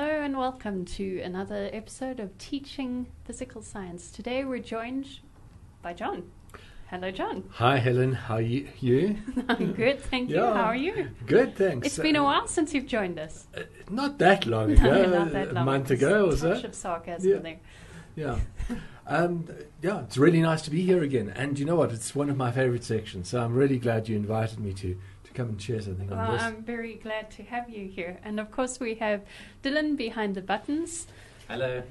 Hello and welcome to another episode of Teaching Physical Science. Today we're joined by John. Hello, John. Hi, Helen. How are you? I'm good, thank you. How are you? Good, thanks. It's been a while since you've joined us. Not that long ago. No, not that long. A month ago or so. Touch of sarcasm there. Yeah. It's really nice to be here again. And you know what? It's one of my favorite sections. So I'm really glad you invited me to come and share something on this. I'm very glad to have you here. And of course we have Dylan behind the buttons. Hello.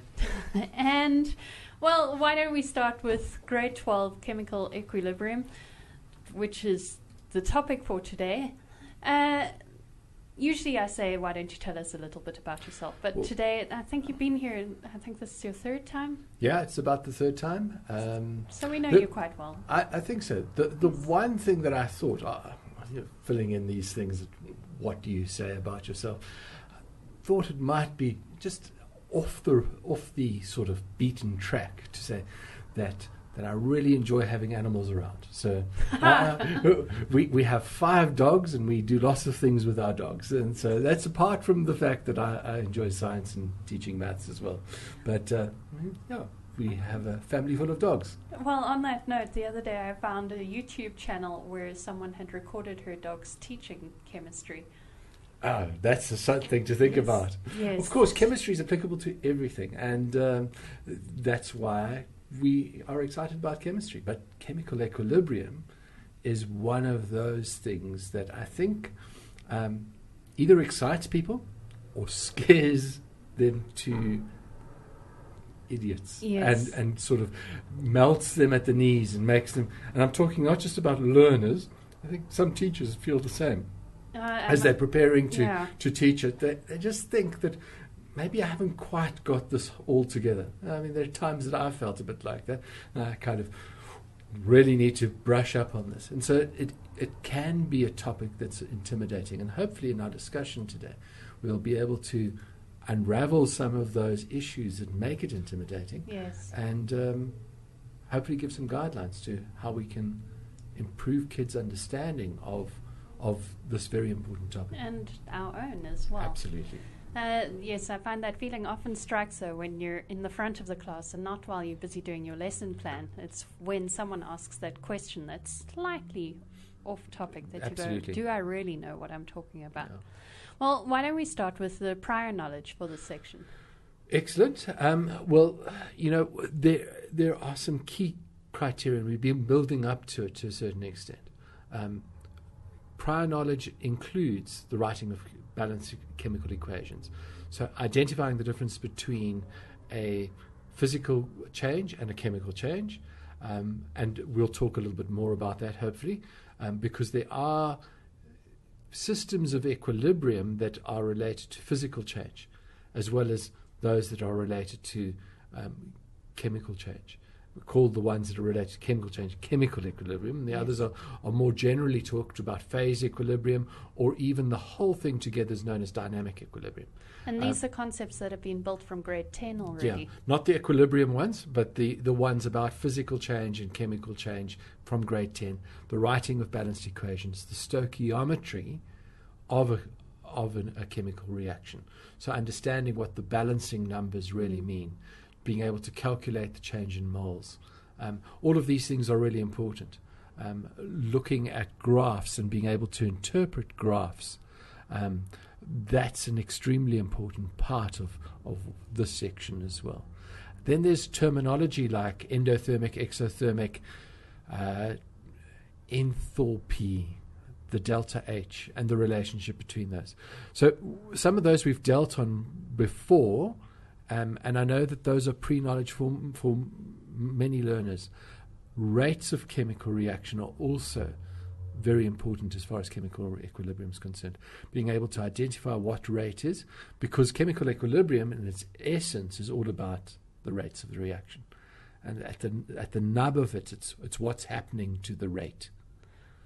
And, well, why don't we start with grade 12 chemical equilibrium, which is the topic for today. Usually I say, why don't you tell us a little bit about yourself? But today, I think you've been here, I think this is your third time? Yeah, it's about the third time. So we know you quite well. I think so. The one thing that I thought, filling in these things, what do you say about yourself? I thought it might be just off the sort of beaten track to say that I really enjoy having animals around. So we have 5 dogs and we do lots of things with our dogs. And so that's apart from the fact that I enjoy science and teaching maths as well. But we have a family full of dogs. Well, on that note, the other day I found a YouTube channel where someone had recorded her dogs teaching chemistry. Oh, that's something to think about. Yes. Of course, chemistry is applicable to everything, and that's why we are excited about chemistry. But chemical equilibrium is one of those things that I think either excites people or scares them to idiots. Yes. And sort of melts them at the knees and makes them, and I'm talking not just about learners, I think some teachers feel the same. As they're preparing to teach it, they just think that maybe I haven't quite got this all together. I mean, there are times that I've felt a bit like that. And I kind of really need to brush up on this. And so it can be a topic that's intimidating. And hopefully in our discussion today, we'll be able to unravel some of those issues that make it intimidating. Yes. And hopefully give some guidelines to how we can improve kids' understanding of this very important topic. And our own as well. Absolutely. Yes, I find that feeling often strikes her when you're in the front of the class and not while you're busy doing your lesson plan. It's when someone asks that question that's slightly off topik that Absolutely. You go, do I really know what I'm talking about? Yeah. Well, why don't we start with the prior knowledge for this section? Excellent. Well, there are some key criteria. We've been building up to it to a certain extent. Prior knowledge includes the writing of balanced chemical equations. So identifying the difference between a physical change and a chemical change. And we'll talk a little bit more about that, hopefully, because there are systems of equilibrium that are related to physical change, as well as those that are related to chemical change. Called the ones that are related to chemical change chemical equilibrium, and the others are more generally talked about phase equilibrium, or even the whole thing together is known as dynamic equilibrium. And these are concepts that have been built from grade 10 already. Yeah, not the equilibrium ones, but the ones about physical change and chemical change from grade 10, the writing of balanced equations, the stoichiometry of a chemical reaction. So understanding what the balancing numbers really mean, being able to calculate the change in moles. All of these things are really important. Looking at graphs and being able to interpret graphs, that's an extremely important part of this section as well. Then there's terminology like endothermic, exothermic, enthalpy, the delta H, and the relationship between those. So some of those we've dealt on before, and I know that those are pre-knowledge for many learners. Rates of chemical reaction are also very important as far as chemical equilibrium is concerned. Being able to identify what rate is, because chemical equilibrium in its essence is all about the rates of the reaction. And at the nub of it, it's what's happening to the rate.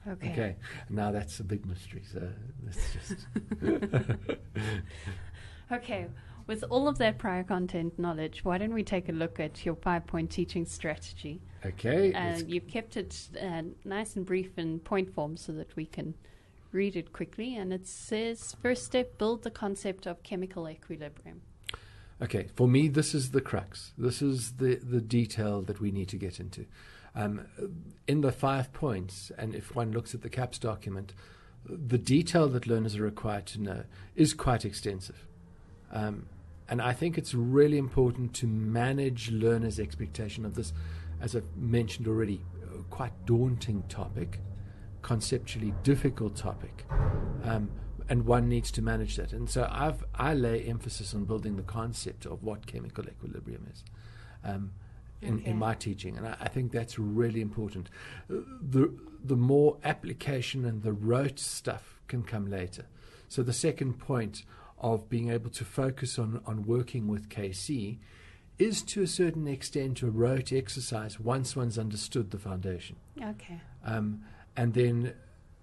Okay. Now that's a big mystery, so let's just... Okay. With all of that prior content knowledge, why don't we take a look at your 5-point teaching strategy? Okay. You've kept it nice and brief in point form so that we can read it quickly. And it says, first step, build the concept of chemical equilibrium. Okay, for me, this is the crux. This is the detail that we need to get into. In the 5 points, and if one looks at the CAPS document, the detail that learners are required to know is quite extensive. And I think it's really important to manage learners' expectation of this, as I've mentioned already, quite daunting topic, conceptually difficult topic. And one needs to manage that. And so I lay emphasis on building the concept of what chemical equilibrium is in my teaching. And I think that's really important. The more application and the rote stuff can come later. So the second point of being able to focus on working with KC is to a certain extent a rote exercise once one's understood the foundation. Okay. And then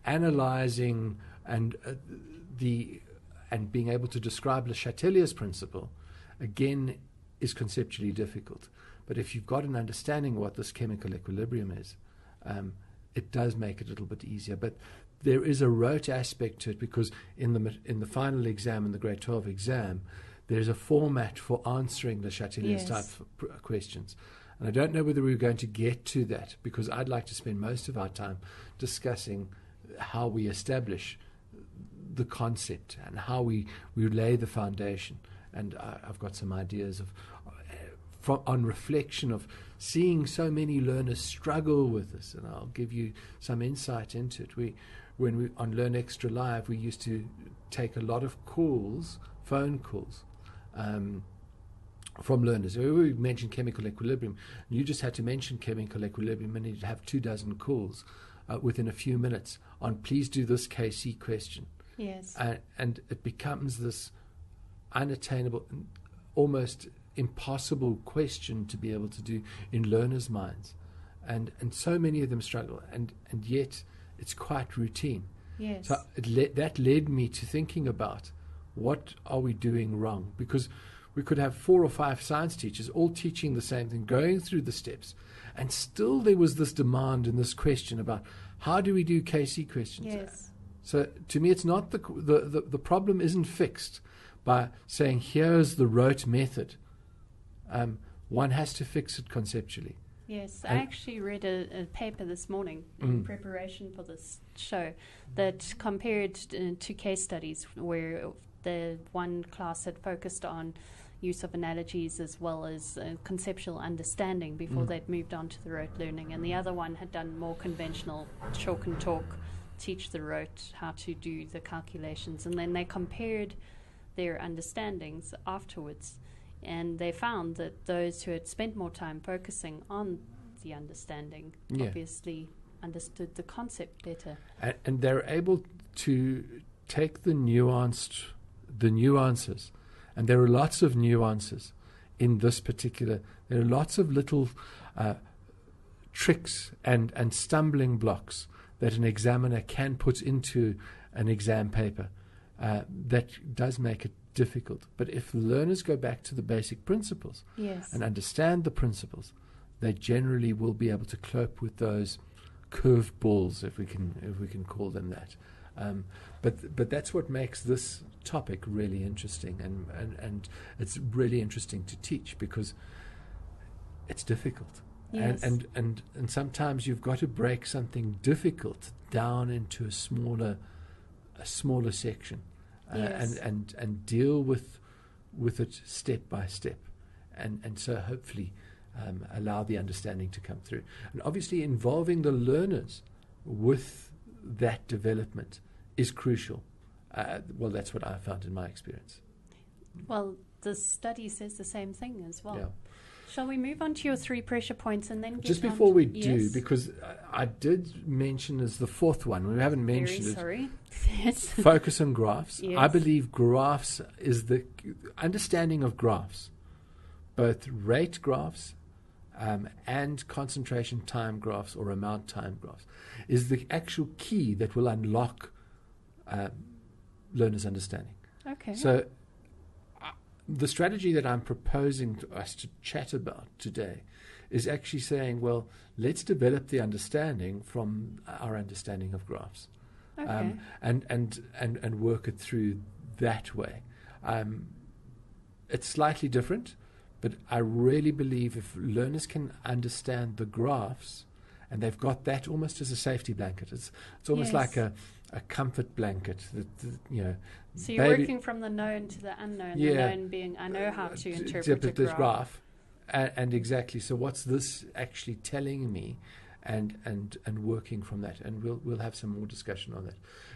analyzing and being able to describe Le Chatelier's principle, again, is conceptually difficult. But if you've got an understanding of what this chemical equilibrium is, it does make it a little bit easier. But there is a rote aspect to it, because in the final exam, in the grade 12 exam, there's a format for answering Le Chatelier's type of questions. And I don't know whether we're going to get to that, because I'd like to spend most of our time discussing how we establish the concept and how we lay the foundation. And I've got some ideas on reflection of seeing so many learners struggle with this, and I'll give you some insight into it. When we on Learn Extra Live, we used to take a lot of phone calls, from learners. We mentioned chemical equilibrium. You just had to mention chemical equilibrium and you'd have 24 calls within a few minutes on please do this KC question. Yes. And it becomes this unattainable, almost impossible question to be able to do in learners' minds. And so many of them struggle, and yet it's quite routine. Yes. So that led me to thinking about what are we doing wrong? Because we could have 4 or 5 science teachers all teaching the same thing, going through the steps, and still there was this demand and this question about how do we do KC questions? Yes. So to me, it's not the problem isn't fixed by saying here's the rote method. One has to fix it conceptually. Yes, I actually read a paper this morning in preparation for this show that compared to case studies where the one class had focused on use of analogies as well as conceptual understanding before they'd moved on to the rote learning, and the other one had done more conventional chalk and talk, teach the rote how to do the calculations, and then they compared their understandings afterwards. And they found that those who had spent more time focusing on the understanding obviously understood the concept better. And they're able to take the nuances, and there are lots of nuances in this particular. There are lots of little tricks and stumbling blocks that an examiner can put into an exam paper that does make it difficult. But if learners go back to the basic principles and understand the principles, they generally will be able to cope with those curved balls, if we can call them that. But that's what makes this topic really interesting, and it's really interesting to teach because it's difficult. Yes. And sometimes you've got to break something difficult down into a smaller section. And deal with it step by step, and so hopefully allow the understanding to come through. And obviously involving the learners with that development is crucial. Well, that's what I found in my experience. Well, the study says the same thing as well. Yeah. Shall we move on to your 3 pressure points and then get just before we do, because I did mention as the 4th one, we haven't mentioned it. Sorry. Yes. Focus on graphs. Yes. I believe graphs is the understanding of graphs, both rate graphs and concentration time graphs or amount time graphs, is the actual key that will unlock learners' understanding. Okay. So the strategy that I'm proposing to us to chat about today is actually saying, well, let's develop the understanding from our understanding of graphs, and work it through that way. it's slightly different, but I really believe if learners can understand the graphs, and they've got that almost as a safety blanket. It's almost like a comfort blanket. So you're working from the known to the unknown. The known being, I know how to interpret a graph. And exactly. So what's this actually telling me, and working from that. And we'll have some more discussion on that.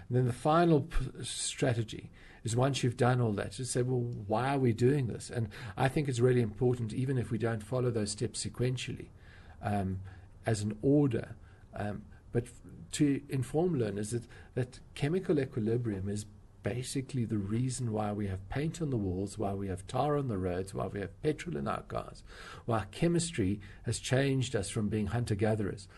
And then the final strategy is, once you've done all that, to say, well, why are we doing this? And I think it's really important, even if we don't follow those steps sequentially, as an order, but to inform learners that chemical equilibrium is basically the reason why we have paint on the walls, why we have tar on the roads, why we have petrol in our cars, why chemistry has changed us from being hunter-gatherers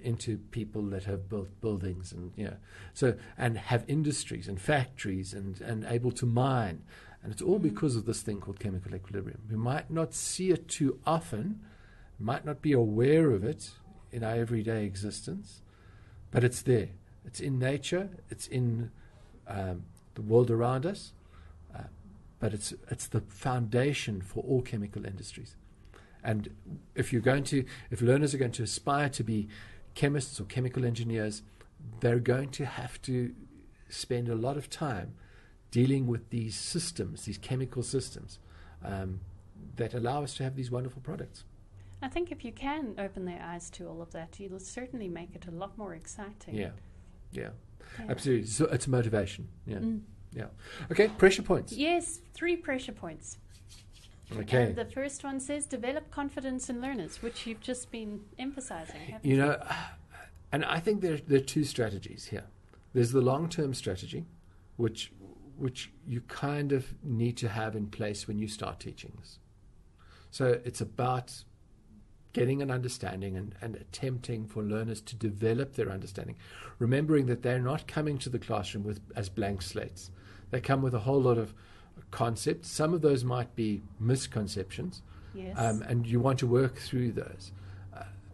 into people that have built buildings and have industries and factories and able to mine. And it's all because of this thing called chemical equilibrium. We might not see it too often, might not be aware of it in our everyday existence, but it's there. It's in nature. It's in the world around us, but it's the foundation for all chemical industries. And if learners are going to aspire to be chemists or chemical engineers, they're going to have to spend a lot of time dealing with these systems, these chemical systems, that allow us to have these wonderful products. I think if you can open their eyes to all of that, you'll certainly make it a lot more exciting. Yeah. Absolutely. So it's motivation. Yeah. Okay, pressure points. Yes, 3 pressure points. Okay. And the first one says develop confidence in learners, which you've just been emphasizing, haven't you? And I think there are 2 strategies here. There's the long-term strategy, which you kind of need to have in place when you start teaching this. So it's about getting an understanding and attempting for learners to develop their understanding, remembering that they're not coming to the classroom as blank slates. They come with a whole lot of concepts. Some of those might be misconceptions, yes. And you want to work through those.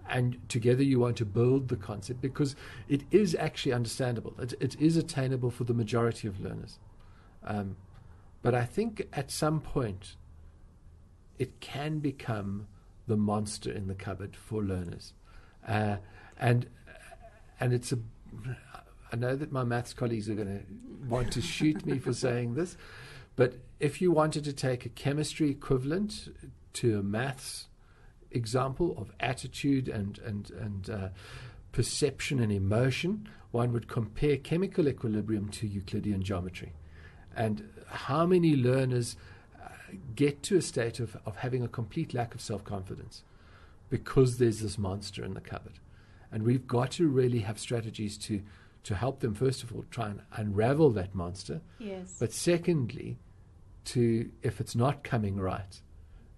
And together you want to build the concept, because it is actually understandable. It is attainable for the majority of learners. But I think at some point it can become the monster in the cupboard for learners. And it's I know that my maths colleagues are going to want to shoot me for saying this, but if you wanted to take a chemistry equivalent to a maths example of attitude and perception and emotion, one would compare chemical equilibrium to Euclidean geometry. And how many learners get to a state of having a complete lack of self-confidence because there's this monster in the cupboard. And we've got to really have strategies to help them, first of all, try and unravel that monster. Yes. But secondly, if it's not coming right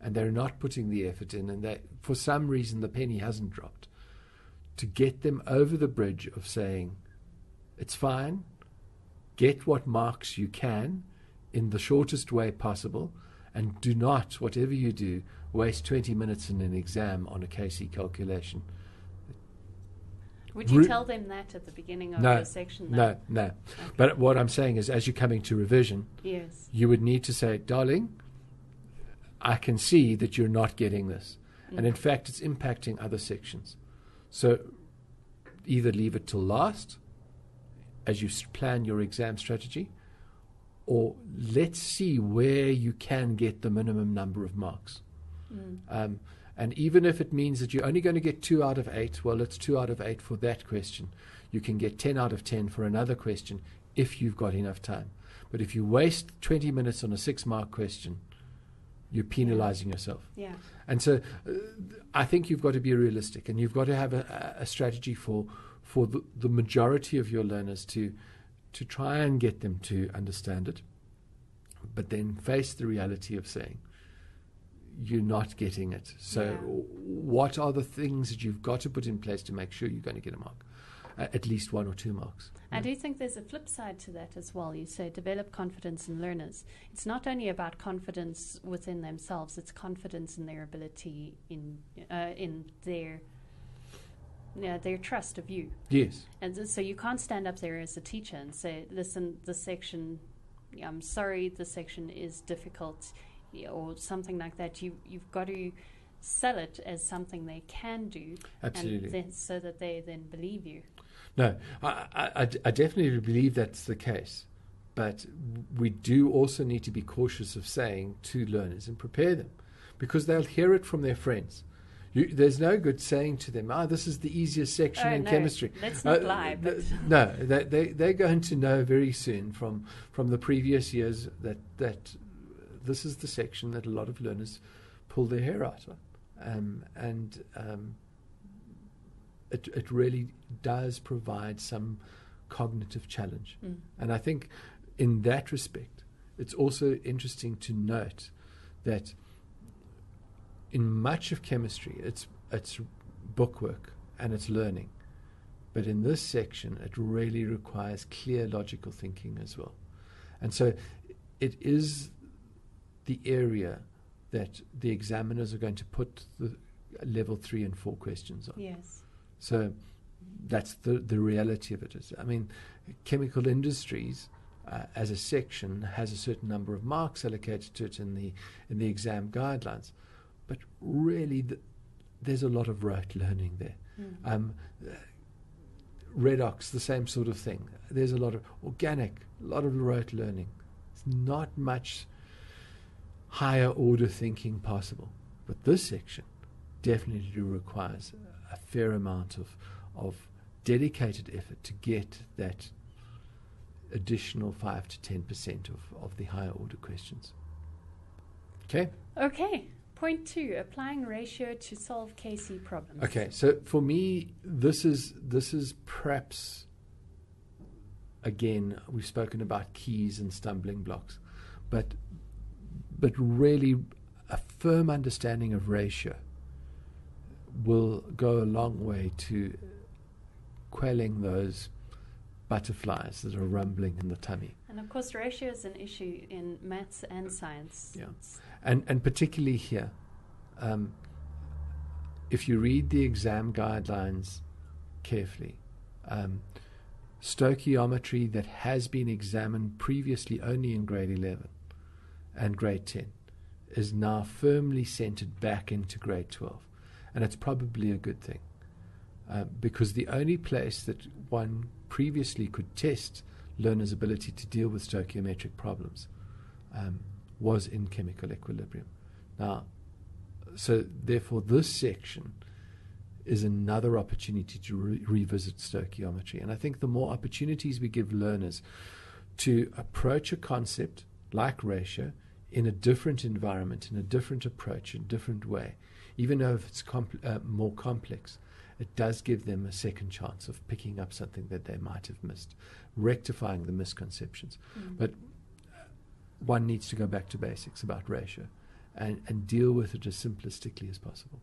and they're not putting the effort in, and that for some reason the penny hasn't dropped, to get them over the bridge of saying, it's fine, get what marks you can in the shortest way possible, and do not, whatever you do, waste 20 minutes in an exam on a KC calculation. Would you tell them that at the beginning of your section? No. Okay. But what I'm saying is, as you're coming to revision, yes, you would need to say, darling, I can see that you're not getting this. And in fact, it's impacting other sections. So either leave it till last as you plan your exam strategy, or let's see where you can get the minimum number of marks. And even if it means that you're only going to get 2 out of 8, well, it's 2 out of 8 for that question. You can get 10 out of 10 for another question if you've got enough time. But if you waste 20 minutes on a 6-mark question, you're penalizing yourself. Yeah. And so I think you've got to be realistic, and you've got to have a strategy for the majority of your learners to try and get them to understand it, but then face the reality of saying, you're not getting it. So what are the things that you've got to put in place to make sure you're going to get a mark? At least 1 or 2 marks. I do think there's a flip side to that as well. You say develop confidence in learners. It's not only about confidence within themselves, it's confidence in their ability, in their trust of you. Yes. And so you can't stand up there as a teacher and say, listen, this section, I'm sorry, this section is difficult. or something like that, you've got to sell it as something they can do, Absolutely. and then, so that they then believe you. No, I definitely believe that's the case. But we do also need to be cautious of saying to learners and prepare them, because they'll hear it from their friends. There's no good saying to them, this is the easiest section in chemistry. Let's not lie. But no, they're going to know very soon from the previous years that this is the section that a lot of learners pull their hair out on. It really does provide some cognitive challenge. And I think in that respect, it's also interesting to note that in much of chemistry, it's bookwork and it's learning. But in this section, it really requires clear logical thinking as well. And so it is the area that the examiners are going to put the level 3 and 4 questions on. yes. So that's the reality of it. I mean, chemical industries as a section has a certain number of marks allocated to it in the exam guidelines, but really there's a lot of rote learning there. Redox, the same sort of thing. There's a lot of organic, a lot of rote learning. It's not much higher order thinking possible, but this section definitely requires a fair amount of dedicated effort to get that additional 5 to 10% of the higher order questions. Okay. Point 2, applying ratio to solve KC problems. Okay, so for me, this is perhaps, again, we've spoken about keys and stumbling blocks, but really a firm understanding of ratio will go a long way to quelling those butterflies that are rumbling in the tummy. And of course, ratio is an issue in maths and science. Yeah. And particularly here, if you read the exam guidelines carefully, stoichiometry that has been examined previously only in grade 11 and grade 10 is now firmly centered back into grade 12. And it's probably a good thing, because the only place that one previously could test learners' ability to deal with stoichiometric problems was in chemical equilibrium. Now, so therefore this section is another opportunity to revisit stoichiometry. And I think the more opportunities we give learners to approach a concept like ratio in a different environment, in a different approach, in a different way, even though if it's more complex, it does give them a second chance of picking up something that they might have missed, rectifying the misconceptions. But one needs to go back to basics about ratio and deal with it as simplistically as possible.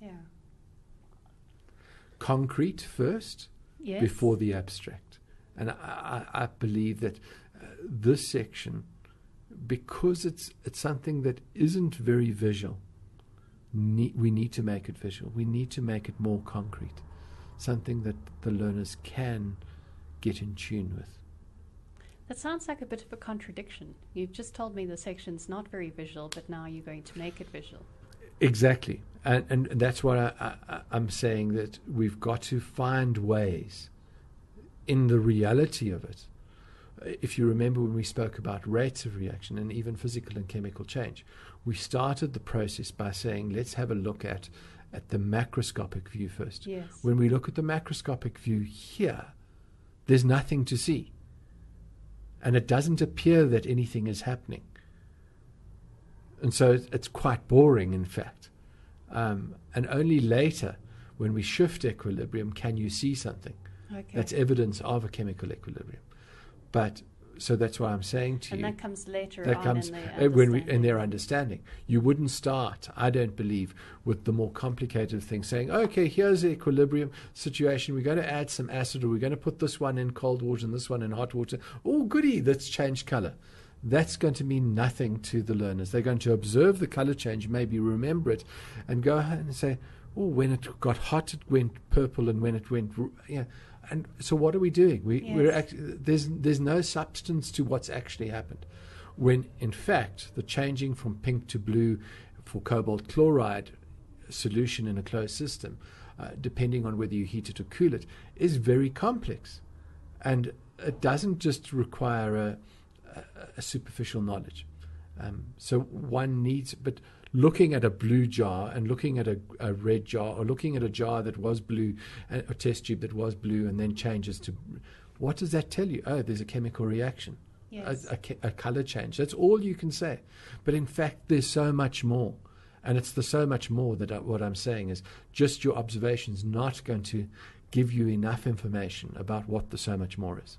Yeah. Concrete first, Yes. before the abstract. And I believe that this section, because it's something that isn't very visual, we need to make it visual. We need to make it more concrete, something that the learners can get in tune with. That sounds like a bit of a contradiction. You've just told me the section's not very visual, but now you're going to make it visual. Exactly. And that's what I'm saying, that we've got to find ways in the reality of it. If you remember when we spoke about rates of reaction and even physical and chemical change, we started the process by saying, let's have a look at the macroscopic view first. Yes. When we look at the macroscopic view here, there's nothing to see. And it doesn't appear that anything is happening. And so it's quite boring, in fact. And only later, when we shift equilibrium, can you see something. Okay. That's evidence of a chemical equilibrium. But so that's why I'm saying to you. And that comes later That on comes in the in their understanding. You wouldn't start, I don't believe, with the more complicated thing, saying, okay, here's the equilibrium situation. We're going to add some acid, or we're going to put this one in cold water and this one in hot water. Oh, goody, that's changed color. That's going to mean nothing to the learners. They're going to observe the color change, maybe remember it, and go ahead and say, oh, when it got hot, it went purple, and when it went, yeah. And so what are we doing? We're there's no substance to what's actually happened. when in fact the changing from pink to blue for cobalt chloride solution in a closed system, depending on whether you heat it or cool it, is very complex. And it doesn't just require a superficial knowledge. So one needs, but looking at a blue jar and looking at a red jar, or looking at a jar that was blue, a test tube that was blue and then changes to, what does that tell you? Oh, there's a chemical reaction, Yes. a color change. That's all you can say. But in fact, there's so much more. And it's the so much more that what I'm saying is just your observation's not going to give you enough information about what the so much more is.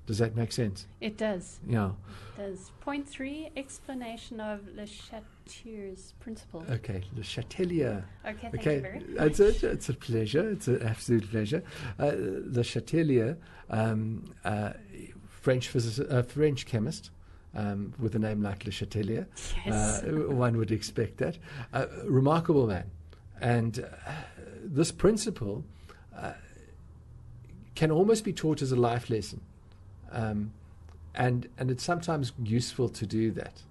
Does that make sense? It does. Yeah. It does. Point 3, explanation of Le Chatelier's principle. Okay, Le Chatelier. Okay, thank you very much. It's a pleasure. It's an absolute pleasure. Le Chatelier, French chemist, with a name like Le Chatelier. Yes. One would expect that. Remarkable man. And this principle can almost be taught as a life lesson. And it's sometimes useful to do that.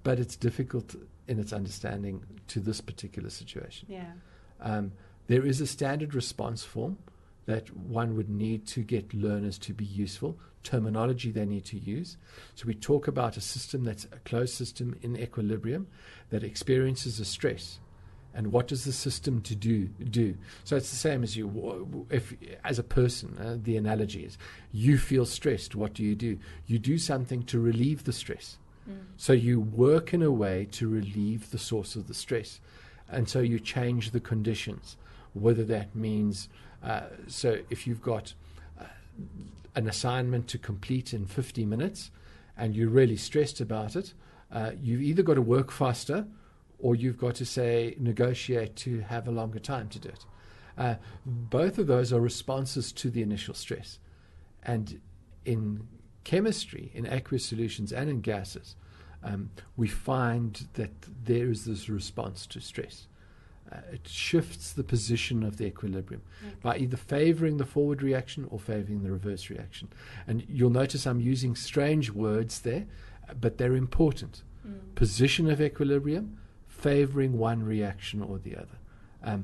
But it's difficult in its understanding to this particular situation. Yeah. There is a standard response form that one would need to get learners to be useful, terminology they need to use. So we talk about a system that's a closed system in equilibrium that experiences a stress. And what does the system do? So it's the same as you, if as a person, the analogy is, you feel stressed, what do? You do something to relieve the stress. So you work in a way to relieve the source of the stress. And so you change the conditions, whether that means, so if you've got an assignment to complete in 50 minutes and you're really stressed about it, you've either got to work faster or you've got to, say, negotiate to have a longer time to do it. Both of those are responses to the initial stress. And in chemistry, in aqueous solutions and in gases, we find that there is this response to stress. It shifts the position of the equilibrium by either favoring the forward reaction or favoring the reverse reaction. And you'll notice I'm using strange words there, but they're important. Position of equilibrium, favoring one reaction or the other.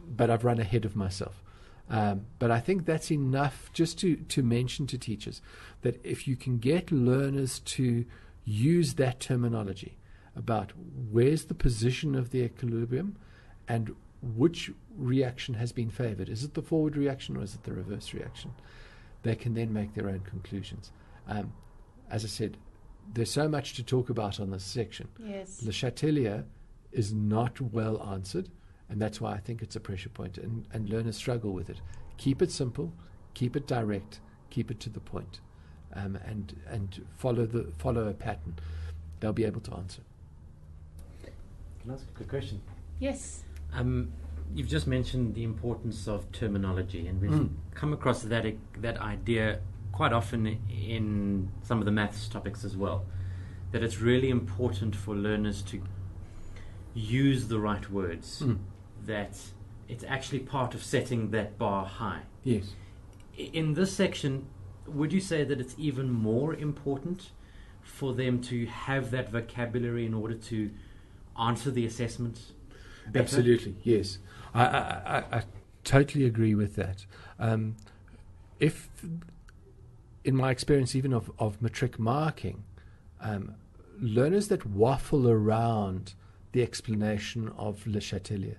But I've run ahead of myself. But I think that's enough just to mention to teachers that if you can get learners to use that terminology about where's the position of the equilibrium and which reaction has been favored. Is it the forward reaction or is it the reverse reaction? They can then make their own conclusions. As I said, there's so much to talk about on this section. Yes. Le Chatelier is not well answered, and that's why I think it's a pressure point, and learners struggle with it. Keep it simple, keep it direct, keep it to the point, and follow a pattern. They'll be able to answer. Can I ask a quick question? Yes. You've just mentioned the importance of terminology, and we've come across that idea quite often in some of the maths topics as well, that it's really important for learners to use the right words, that it's actually part of setting that bar high. Yes. In this section, would you say that it's even more important for them to have that vocabulary in order to answer the assessments better? Absolutely, yes. I totally agree with that. If, in my experience even of matric marking, learners that waffle around the explanation of Le Chatelier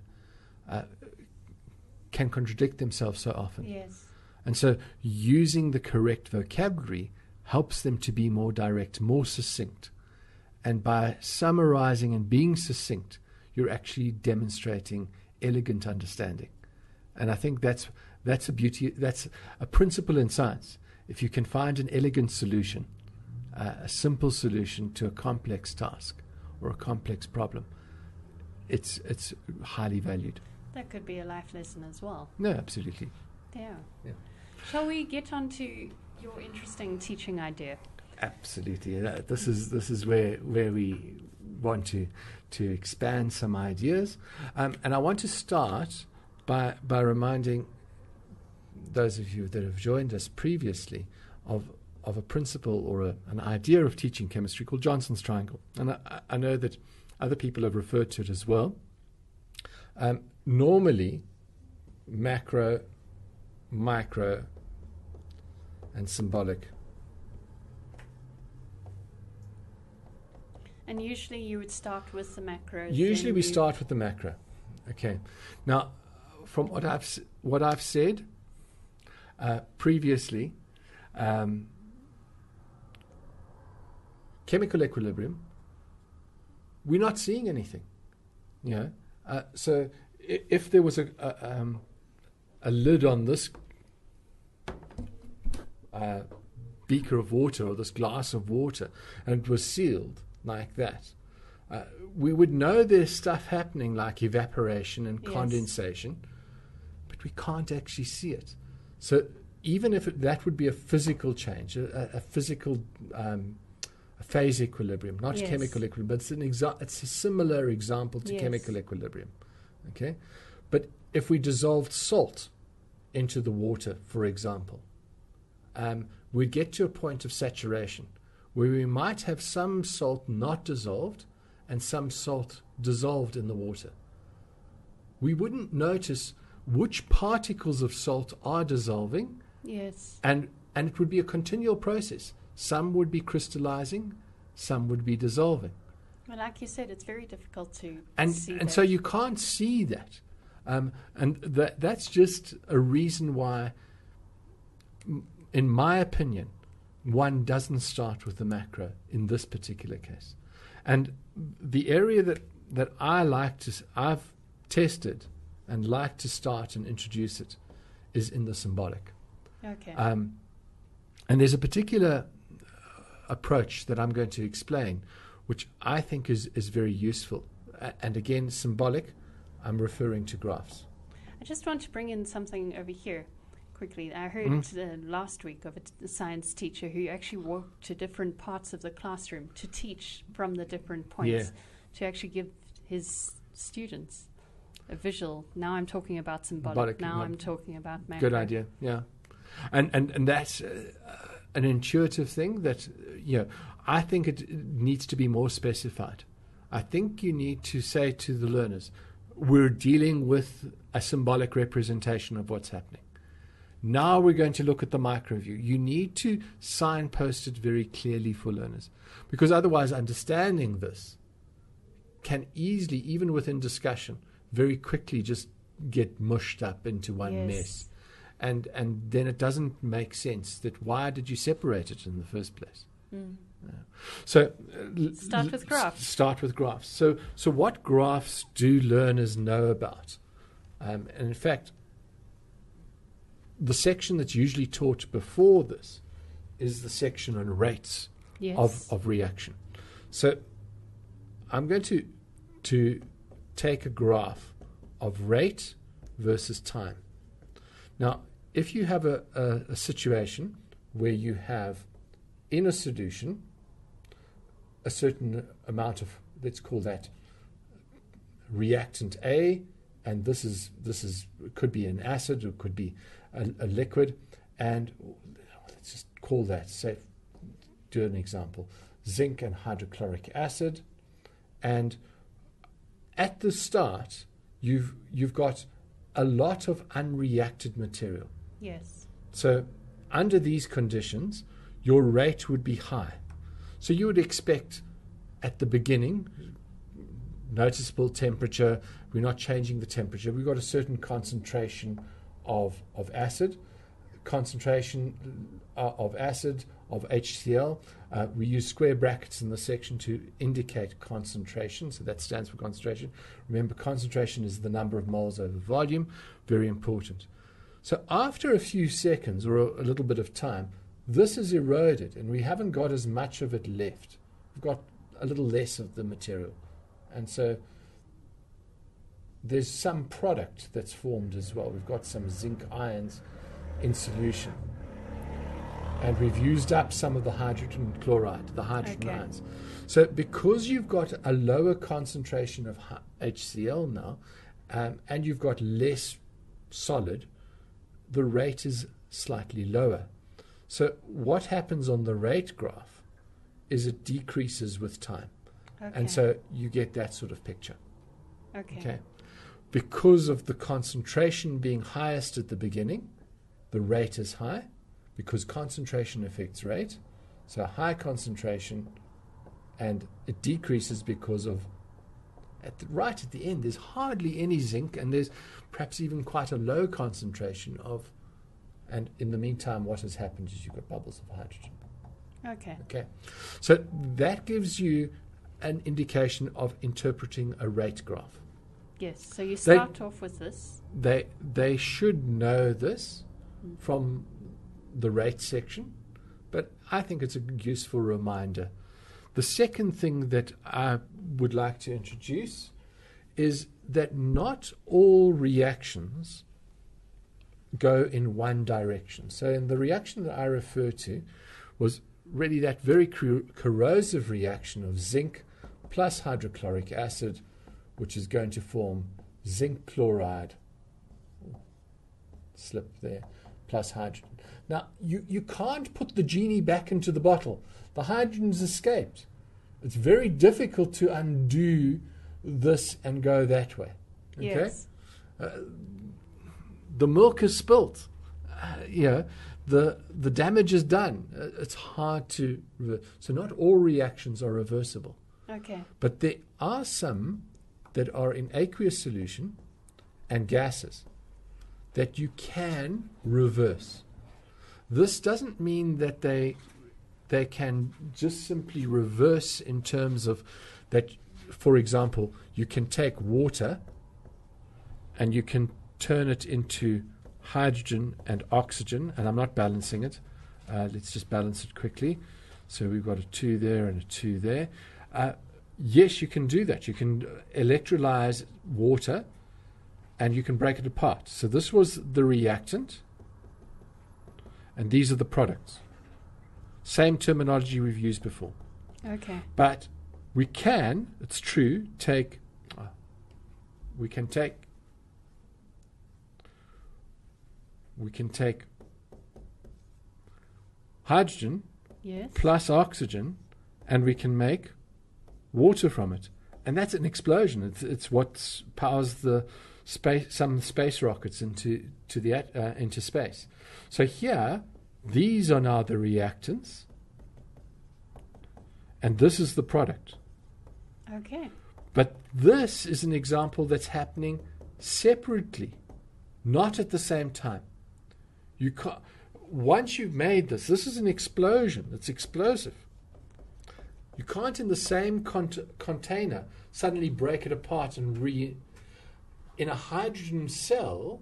can contradict themselves so often. Yes. And so using the correct vocabulary helps them to be more direct, more succinct. And by summarizing and being succinct, you're actually demonstrating elegant understanding. And I think that's a beauty, that's a principle in science. If you can find an elegant solution, a simple solution to a complex task or a complex problem, it's highly valued. That could be a life lesson as well. No, absolutely. Yeah. Yeah. Shall we get on to your interesting teaching idea? Absolutely. This is where we want to expand some ideas. And I want to start by reminding those of you that have joined us previously of of a principle or an idea of teaching chemistry called Johnson's triangle. And I know that other people have referred to it as well. Normally, macro, micro, and symbolic. And usually you would start with the macro. Usually we start with the macro. Okay. Now, from what I've said previously, chemical equilibrium, we're not seeing anything. You know, so if there was a lid on this beaker of water or this glass of water, and it was sealed like that, we would know there's stuff happening like evaporation and condensation, but we can't actually see it. So even if that would be a physical change, a physical a phase equilibrium, not chemical equilibrium, but it's a similar example to chemical equilibrium. Okay, but if we dissolved salt into the water, for example, we'd get to a point of saturation where we might have some salt not dissolved and some salt dissolved in the water. We wouldn't notice which particles of salt are dissolving. Yes. And it would be a continual process. Some would be crystallizing, some would be dissolving. Well, like you said, it's very difficult to see and so you can't see that. And that's just a reason why, in my opinion, one doesn't start with the macro in this particular case. And the area that I've tested and like to start and introduce it is in the symbolic. Okay. And there's a particular approach that I'm going to explain, which I think is very useful. And again, symbolic, I'm referring to graphs. I just want to bring in something over here quickly. I heard last week of a science teacher who actually walked to different parts of the classroom to teach from the different points, to actually give his students a visual. Now I'm talking about symbolic. Now I'm talking about macro. Good idea, yeah. And that's an intuitive thing that, I think it needs to be more specified. I think you need to say to the learners, we're dealing with a symbolic representation of what's happening. Now we're going to look at the micro view. You need to signpost it very clearly for learners, because otherwise understanding this can easily, even within discussion, very quickly just get mushed up into one mess. And then it doesn't make sense that why did you separate it in the first place? So start with graphs. Start with graphs. So what graphs do learners know about? And in fact, the section that's usually taught before this is the section on rates of reaction. So I'm going to take a graph of rate versus time. Now, if you have a situation where you have in a solution a certain amount of, let's call that reactant A, and this is could be an acid, or could be a liquid, and let's just call that, say, do an example, zinc and hydrochloric acid, and at the start you've got a lot of unreacted material. Yes. So under these conditions, your rate would be high. So you would expect at the beginning, noticeable temperature, we're not changing the temperature, we've got a certain concentration of acid, concentration of acid, of HCl. We use square brackets in the section to indicate concentration, so that stands for concentration. Remember, concentration is the number of moles over volume, very important. So after a few seconds or a little bit of time, this is eroded and we haven't got as much of it left. We've got a little less of the material. And so there's some product that's formed as well. We've got some zinc ions in solution. And we've used up some of the hydrogen chloride, the hydrogen ions. So because you've got a lower concentration of HCl now, and you've got less solid, the rate is slightly lower. So what happens on the rate graph is it decreases with time. Okay. And so you get that sort of picture. Okay. Because of the concentration being highest at the beginning, the rate is high, because concentration affects rate. So high concentration, and it decreases because of, right at the end, there's hardly any zinc, and there's perhaps even quite a low concentration of, and in the meantime, what has happened is you've got bubbles of hydrogen. Okay. So that gives you an indication of interpreting a rate graph. Yes, so you start off with this. They should know this from the rate section, but I think it's a useful reminder. The second thing that I would like to introduce is that not all reactions go in one direction. So in the reaction that I refer to was really that very corrosive reaction of zinc plus hydrochloric acid, which is going to form zinc chloride, slip there, plus hydrogen. Now, you can't put the genie back into the bottle. The hydrogen's escaped. It's very difficult to undo this and go that way. Okay? Yes. The milk is spilt. The damage is done. It's hard to reverse. So not all reactions are reversible. Okay. But there are some that are in aqueous solution and gases that you can reverse. This doesn't mean that they can just simply reverse in terms of that. For example, you can take water and you can turn it into hydrogen and oxygen, and I'm not balancing it. Let's just balance it quickly. So we've got a 2 there and a 2 there. Yes, you can do that. You can electrolyze water and you can break it apart. So this was the reactant, and these are the products. Same terminology we've used before. Okay. But we can, it's true, take hydrogen plus oxygen, and we can make water from it, and that's an explosion. It's what powers the some space rockets into space. So here, these are now the reactants, and this is the product. Okay. But this is an example that's happening separately, not at the same time. You can't. Once you've made this is an explosion. It's explosive. You can't, in the same container, suddenly break it apart and in a hydrogen cell.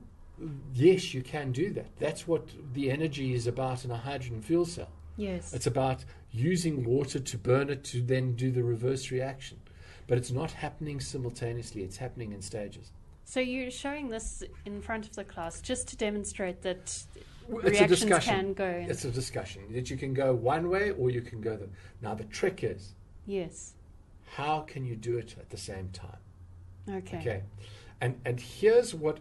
Yes, you can do that. That's what the energy is about in a hydrogen fuel cell. Yes. It's about using water to burn it to then do the reverse reaction. But it's not happening simultaneously. It's happening in stages. So you're showing this in front of the class just to demonstrate that It's a reactions discussion. can go in. It's a discussion that you can go one way or you can go the. Now the trick is, Yes. how can you do it at the same time? Okay. And here's what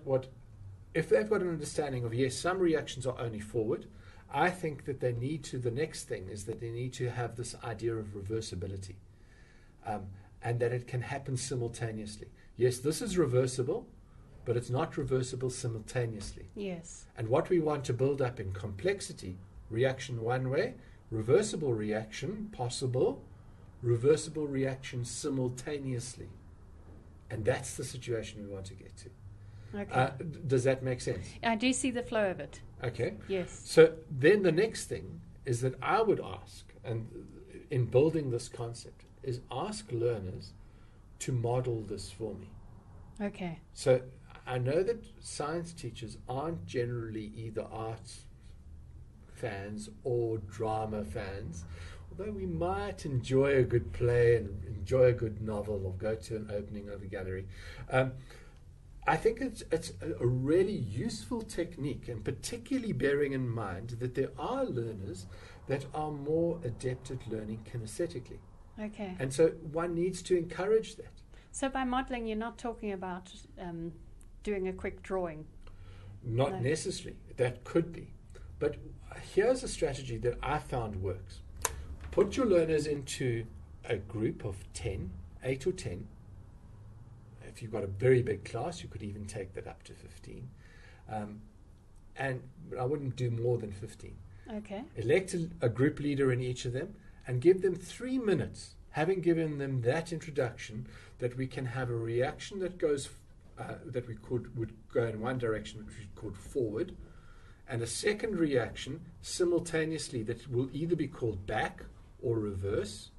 if they've got an understanding of, yes, some reactions are only forward. I think that they need to. The next thing is that they need to have this idea of reversibility, and that it can happen simultaneously. Yes, this is reversible, but it's not reversible simultaneously. Yes. And what we want to build up in complexity, reaction one way, reversible reaction possible, reversible reaction simultaneously. And that's the situation we want to get to. Okay. Does that make sense? I do see the flow of it. Okay. Yes. So then the next thing is that I would ask, and in building this concept, is ask learners to model this for me. Okay. So I know that science teachers aren't generally either arts fans or drama fans, although we might enjoy a good play and enjoy a good novel or go to an opening of a gallery. I think it's a really useful technique, and particularly bearing in mind that there are learners that are more adept at learning kinesthetically. Okay. And so one needs to encourage that. So by modeling, you're not talking about doing a quick drawing. Not No. necessarily. That could be. But here's a strategy that I found works. Put your learners into a group of 10, 8 or 10. If you've got a very big class, you could even take that up to 15. And I wouldn't do more than 15. Okay. Elect a group leader in each of them and give them 3 minutes, having given them that introduction, that we can have a reaction that goes, that would go in one direction, which we called forward, and a second reaction simultaneously that will either be called back or reverse,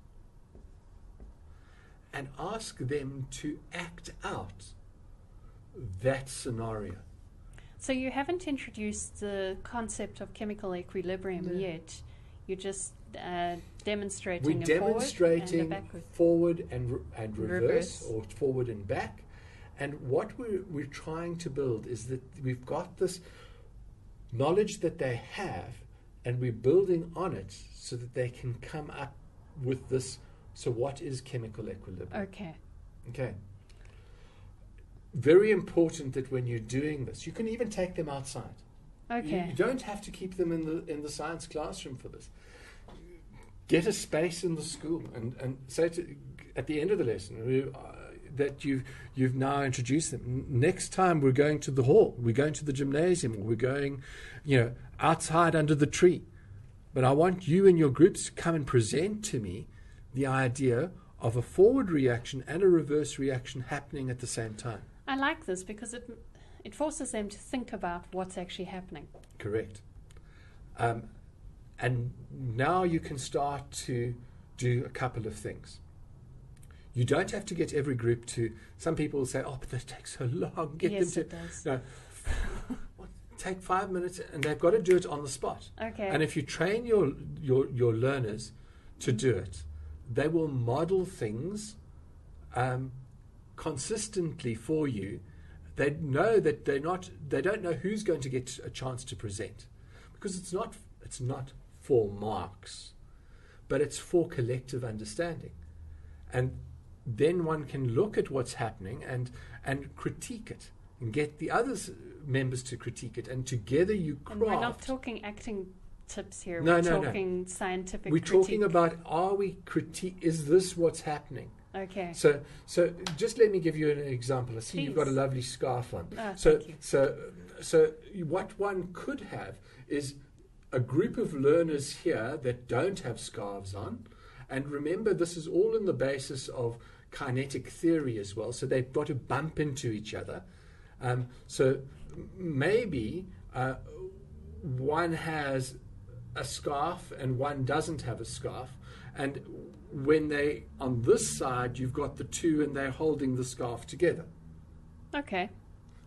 and ask them to act out that scenario. So you haven't introduced the concept of chemical equilibrium yet. You're just demonstrating We're a demonstrating forward and reverse, or forward and back. And what we're trying to build is that we've got this knowledge that they have, and we're building on it so that they can come up with this. So what is chemical equilibrium? Okay. Very important that when you're doing this, you can even take them outside. You don't have to keep them in the science classroom for this. Get a space in the school and say at the end of the lesson that you've now introduced them. Next time we're going to the hall, we're going to the gymnasium, or we're going, outside under the tree. But I want you and your groups to come and present to me the idea of a forward reaction and a reverse reaction happening at the same time. I like this because it forces them to think about what's actually happening. Correct. And now you can start to do a couple of things. You don't have to get every group to. Some people will say, "Oh, but that takes so long." Yes, it does. No, take 5 minutes, and they've got to do it on the spot. Okay. And if you train your learners to do it, they will model things consistently for you. They know that they don't know who's going to get a chance to present, because it's not for marks, but it's for collective understanding. And then one can look at what's happening and critique it, and get the other members to critique it, and together you craft. And we're not talking acting tips here. No, we're no, talking scientific We're critique. talking about, is this what's happening? Okay. So just let me give you an example. I see Please. You've got a lovely scarf on. Thank you. So what one could have is a group of learners here that don't have scarves on. And remember, this is all in the basis of kinetic theory as well. So they've got to bump into each other. So maybe one has a scarf and one doesn't have a scarf. And when they, on this side, you've got the two and they're holding the scarf together. Okay.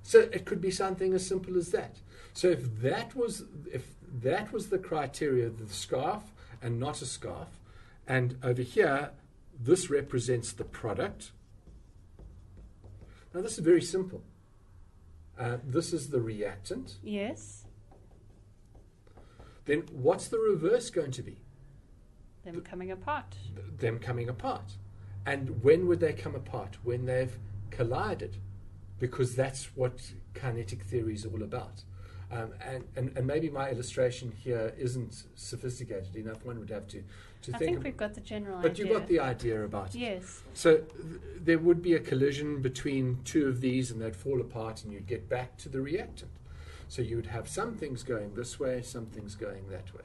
So it could be something as simple as that. So if that was the criteria, the scarf and not a scarf, and over here, this represents the product. Now this is very simple. This is the reactant. Yes. Then what's the reverse going to be? Them coming apart. Them coming apart. And when would they come apart? When they've collided. Because that's what kinetic theory is all about. And maybe my illustration here isn't sophisticated enough. One would have to I think. think we've got the general but idea. you've got the idea about it. Yes. So there would be a collision between two of these, and they'd fall apart, and you'd get back to the reactant. So you would have some things going this way, some things going that way.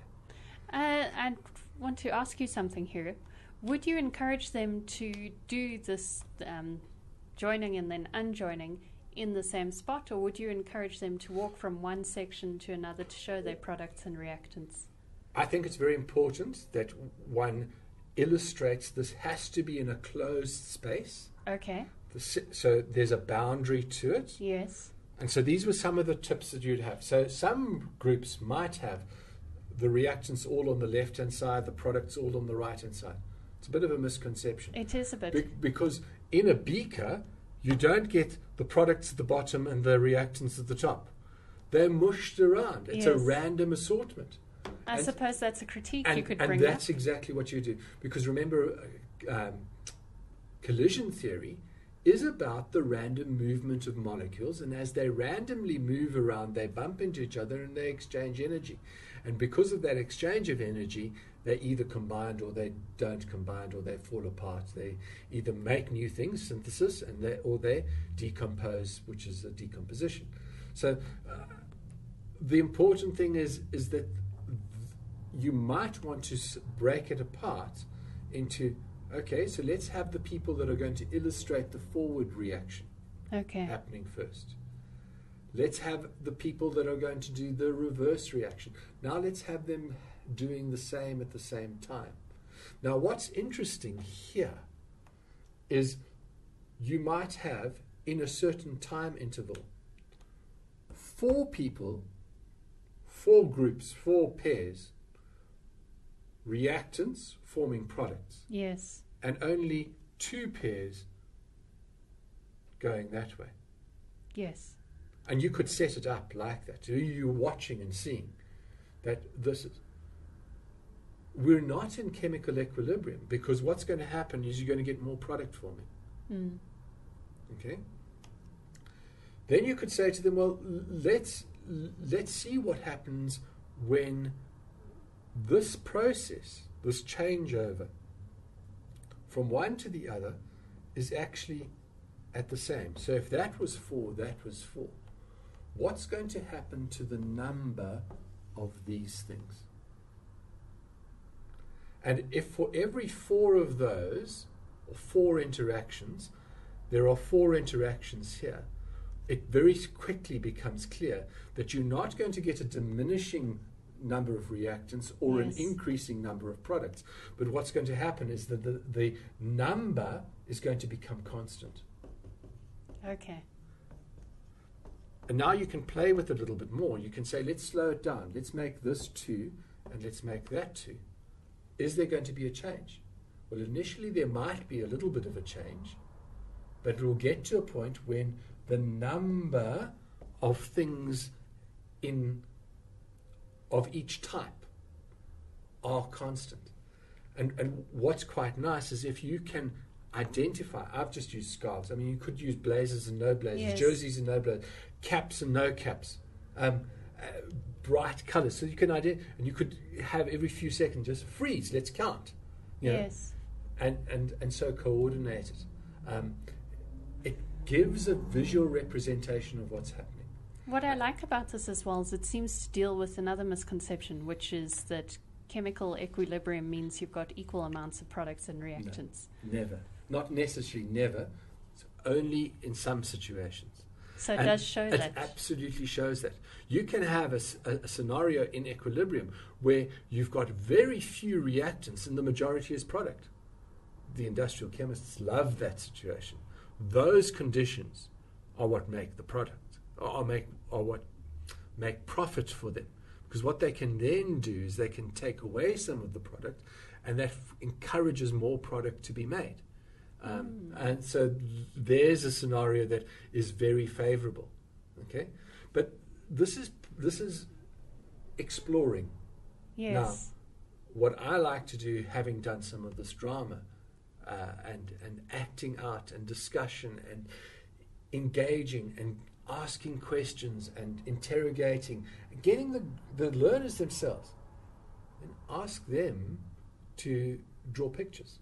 I want to ask you something here. Would you encourage them to do this joining and then unjoining in the same spot, or would you encourage them to walk from one section to another to show their products and reactants? I think it's very important that one illustrates this has to be in a closed space. Okay. So there's a boundary to it. Yes. And so these were some of the tips that you'd have. So some groups might have the reactants all on the left-hand side, the products all on the right-hand side. It's a bit of a misconception. It is a bit. Because in a beaker, you don't get the products at the bottom and the reactants at the top. They're mushed around. It's a random assortment. I suppose that's a critique you could and bring that's up. exactly what you do. Because remember, collision theory is about the random movement of molecules, and as they randomly move around, they bump into each other and they exchange energy. And because of that exchange of energy, they either combined or they don't combine, or they fall apart. They either make new things, synthesis, or they decompose, which is a decomposition. So the important thing is that you might want to break it apart into, okay, so let's have the people that are going to illustrate the forward reaction happening first. Let's have the people that are going to do the reverse reaction. Now let's have them doing the same at the same time. Now what's interesting here is you might have, in a certain time interval, 4 people, 4 groups, 4 pairs, reactants forming products. Yes. And only 2 pairs going that way. Yes. And you could set it up like that. You're watching and seeing that this is. We're not in chemical equilibrium, because what's going to happen is you're going to get more product forming. Mm. Okay? Then you could say to them, well, let's see what happens when this process, this changeover from one to the other, is actually at the same. So if that was 4, that was 4. What's going to happen to the number of these things? And if for every 4 of those, or 4 interactions, there are 4 interactions here, it very quickly becomes clear that you're not going to get a diminishing number of reactants or an increasing number of products. But what's going to happen is that the number is going to become constant. Okay. And now you can play with it a little bit more. You can say, let's slow it down. Let's make this 2 and let's make that 2. Is there going to be a change? Well, initially there might be a little bit of a change, but we'll get to a point when the number of things of each type are constant. And what's quite nice is if you can identify, I've just used scarves. I mean, you could use blazers and no blazers, jerseys and no blazers, caps and no caps, bright colors. So you can and you could have every few seconds just freeze, let's count. You know? And so coordinate it. It gives a visual representation of what's happening. What I like about this as well is it seems to deal with another misconception, which is that chemical equilibrium means you've got equal amounts of products and reactants. No, never. Not necessarily never. It's only in some situations. So it does show that. It absolutely shows that. You can have a scenario in equilibrium where you've got very few reactants and the majority is product. The industrial chemists love that situation. Those conditions are what make the product, are what make profit for them. Because what they can then do is they can take away some of the product, and that encourages more product to be made. And so there's a scenario that is very favorable. Okay, but this is exploring. Yes. Now, what I like to do, having done some of this drama and acting out and discussion and engaging and asking questions and interrogating, and getting the learners themselves, and ask them to draw pictures.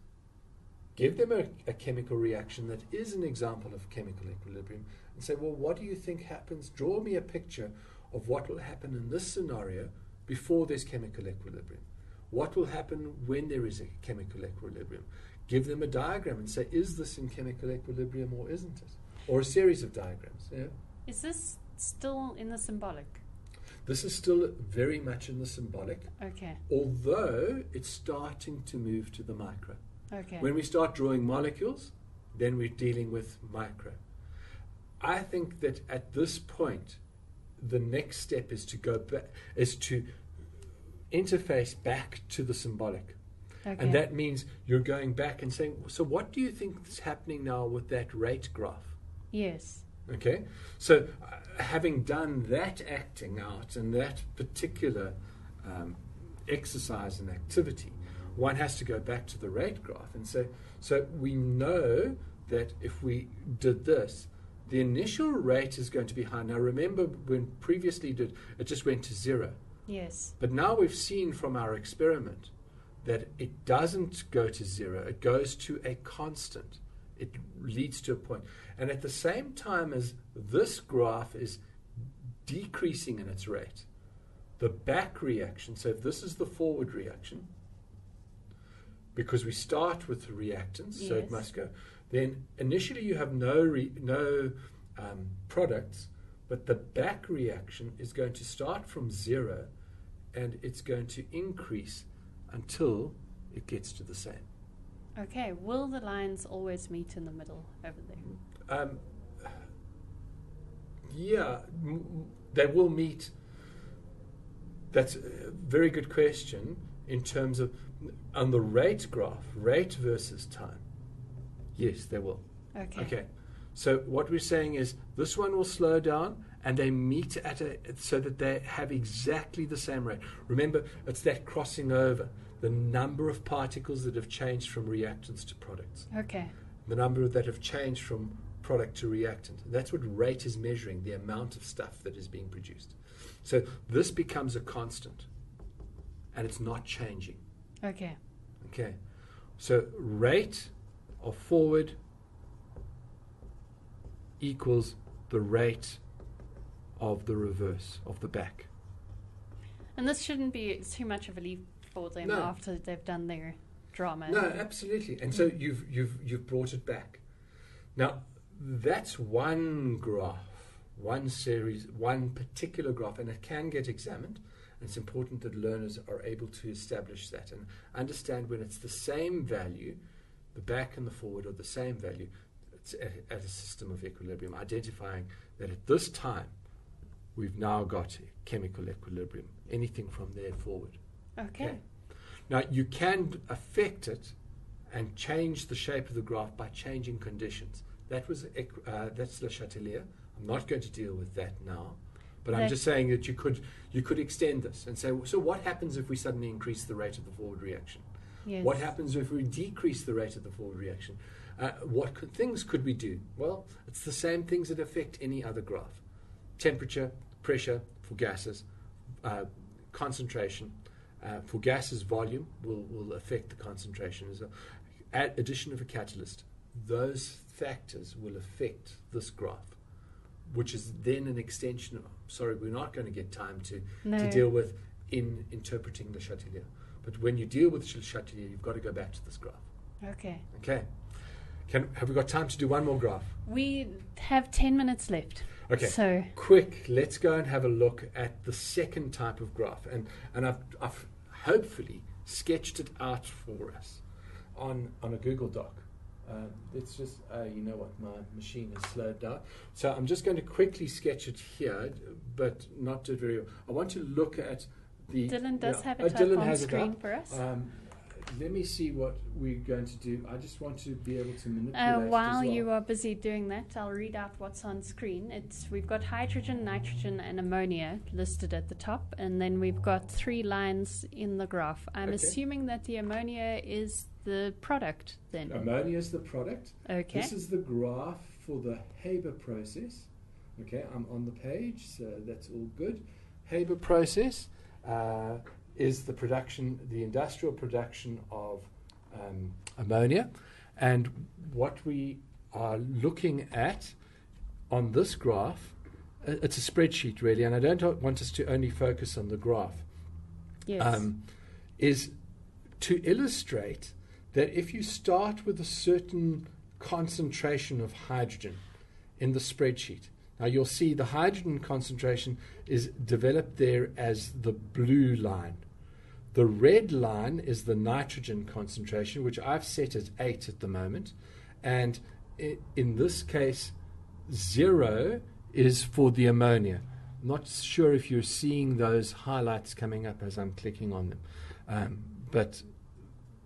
Give them a chemical reaction that is an example of chemical equilibrium and say, well, what do you think happens? Draw me a picture of what will happen in this scenario before there's chemical equilibrium. What will happen when there is a chemical equilibrium? Give them a diagram and say, is this in chemical equilibrium or isn't it? Or a series of diagrams. Yeah? Is this still in the symbolic? This is still very much in the symbolic. Okay. Although it's starting to move to the micro. Okay. When we start drawing molecules, then we're dealing with micro. I think that at this point, the next step is to go back, is to interface back to the symbolic. Okay. And that means you're going back and saying, so what do you think is happening now with that rate graph? Yes. Okay, so having done that acting out and that particular exercise and activity, one has to go back to the rate graph and say, so we know that if we did this, the initial rate is going to be high. Now remember when previously it just went to 0. Yes. But now we've seen from our experiment that it doesn't go to 0. It goes to a constant. It leads to a point. And at the same time as this graph is decreasing in its rate, the back reaction, so if this is the forward reaction, because we start with the reactants, so it must go. Then initially you have no products, but the back reaction is going to start from 0 and it's going to increase until it gets to the same. Okay, will the lines always meet in the middle over there? Yeah, they will meet. That's a very good question in terms of on the rate graph, rate versus time. Yes, they will. Okay. So what we're saying is this one will slow down and they meet at so that they have exactly the same rate. Remember, it's that crossing over, the number of particles that have changed from reactants to products. Okay. The number that have changed from product to reactant. That's what rate is measuring, the amount of stuff that is being produced. So this becomes a constant and it's not changing. Okay. Okay. So rate of forward equals the rate of the reverse, of the back. And this shouldn't be too much of a leap for them after they've done their drama. No, absolutely. And so you've brought it back. Now, that's one graph, one series, one particular graph, and it can get examined. And it's important that learners are able to establish that and understand when it's the same value, the back and the forward are the same value, it's at a system of equilibrium, identifying that at this time we've now got chemical equilibrium, anything from there forward. Okay. Now, you can affect it and change the shape of the graph by changing conditions. That's Le Chatelier. I'm not going to deal with that now, but I'm just saying that you could extend this and say, so what happens if we suddenly increase the rate of the forward reaction? Yes. What happens if we decrease the rate of the forward reaction? What things could we do? Well, it's the same things that affect any other graph. Temperature, pressure for gases, concentration. For gases, volume will affect the concentration as well. Addition of a catalyst. Those factors will affect this graph, which is then an extension of, sorry, we're not going to get time to deal with in interpreting Le Chatelier. But when you deal with Le Chatelier, you've got to go back to this graph. Okay. Okay. Have we got time to do one more graph? We have 10 minutes left. Okay. So quick, let's go and have a look at the second type of graph. And I've hopefully sketched it out for us on a Google Doc. It's just, you know what, my machine has slowed down. So I'm just going to quickly sketch it here, but not do it very well. I want to look at the... Dylan does have it up on screen for us. Let me see what we're going to do. I just want to be able to manipulate while it as well. you are busy doing that, I'll read out what's on screen. We've got hydrogen, nitrogen, and ammonia listed at the top, and then we've got 3 lines in the graph. I'm assuming that the ammonia is the product then. Ammonia is the product. Okay. This is the graph for the Haber process. Okay, I'm on the page, so that's all good. Haber process is the production, the industrial production of ammonia. And what we are looking at on this graph, it's a spreadsheet really, and I don't want us to only focus on the graph, is to illustrate that if you start with a certain concentration of hydrogen in the spreadsheet, now you'll see the hydrogen concentration is developed there as the blue line. The red line is the nitrogen concentration, which I've set at 8 at the moment. And in this case, 0 is for the ammonia. I'm not sure if you're seeing those highlights coming up as I'm clicking on them.